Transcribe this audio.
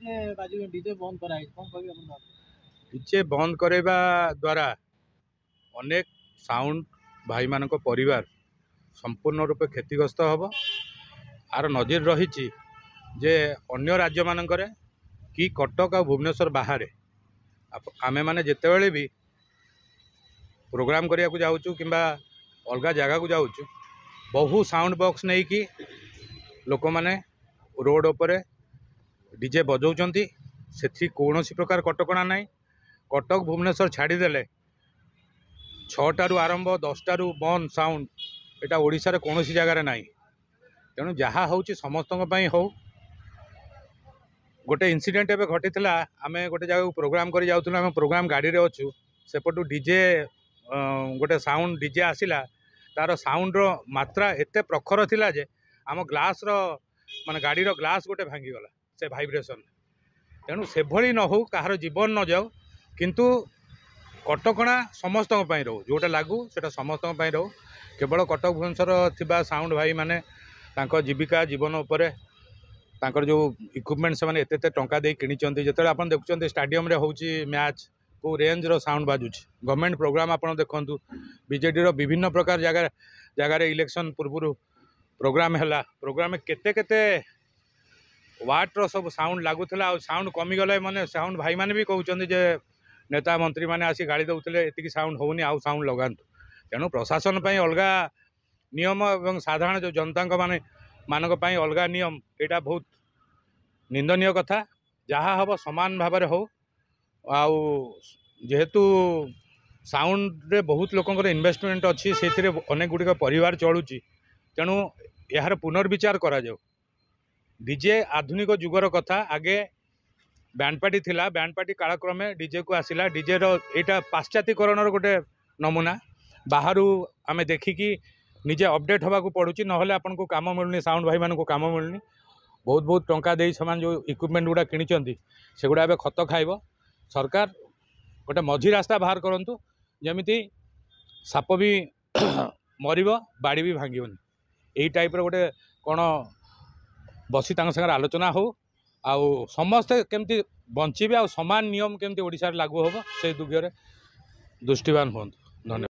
DJ बंद कराई कौन कहबे अपन डीजे बंद करवा द्वारा अनेक साउंड भाई मानक परिवार संपूर्ण रूपे क्षतिग्रस्त हम आर नजर रही जे अन्य राज्य मानकरे कि कटक आ भुवनेश्वर बाहर आमे माने जेतेबेले भी प्रोग्राम करिया को जाऊँ कि अलग जगह को जाऊँ बहु साउंड बॉक्स नहीं कि लोक माने रोड उपरे डीजे बजाउछंती से कौन प्रकार कटकणा नहीं। कटक भुवनेश्वर छाड़देले 6टारू आरंभ 10टारू बंद साउंड एटा ओडिशा रे कौन जगार ना तेणु जहाँ हूँ समस्त हो गोटे इनसीडेंट एवं घटी आम गोटे जगह प्रोग्राम कर जाऊँ आम प्रोग्राम गाड़ी रे अच्छु सेपटू डीजे गोटे साउंड डीजे आसिला तार साउंड रो मात्रा एते प्रखर थिला जे आम ग्लास रो माने गाड़ी रो ग्लास गोटे भांगीगला से भाइब्रेशन तेणु से भली न हो कहार जीवन न जाऊ किंतु कटकणा समस्त रो जोटा लागू से समस्त रो केवल कटक भुवनेश्वर थिबा साउंड भाई माने तांको जीविका जीवन उपरे तांकर जो इक्विपमेंट से एते एते टंका दे किनिचंती जेतेबेले आपण देखुचंती स्टेडियम रे होउची मैच को रेंज रो साउंड बाजुची गवर्नमेंट प्रोग्राम आपण देखंतु बीजेडी रो विभिन्न प्रकार जगह इलेक्शन पूर्व प्रोग्राम हैला प्रोग्राम केते केते वाट रो सब साउंड लागुला साउंड कमीगले माने साउंड भाई माने भी कहउचंती जे नेता मंत्री माने आसी गाड़ी दउतले एतिकी साउंड होउनी आउ साउंड लगांतु तेणु प्रशासन पई अलगा नियम एवं साधारण जो जनता माने मानक पई अलगा नियम एटा बहुत निंदनीय कथा जहाँ हम समान भाव में हो आउ जेहेतु साउंड रे बहुत लोकंर इन्वेस्टमेंट अच्छी से अनेक गुड़िक परिवार चलुची तेणु यार पुनर्विचार करा जाऊ। डीजे आधुनिक जुगर कथा आगे बैंड पार्टी थिला बैंड पार्टी कालक्रमे डीजे को आसिला डीजे रो एटा पाश्चात्यकरण गोटे नमूना बाहर आमे देखिकी निजे अपडेट हवा को पड़ुची नहले आपन को काम मिलनी साउंड भाई मान को काम मिलनी बहुत बहुत टंका दे समान जो इक्विपमेंट गुड़ा किनिचंती सेगुड़ा एबे खत खाइबो सरकार गोटे मझी रास्ता बाहर करंतु जेमिति साप भी मरिबो बाड़ी भी भांगिबनी एई टाइप रो गोटे कोन बसी तांग संगे आलोचना हो आउ समस्ते केमती बंचिबे आ समान नियम केमती ओडिसा रे लागू होबो से दुगियो रे दृष्टिवान होंतु। धन्यवाद।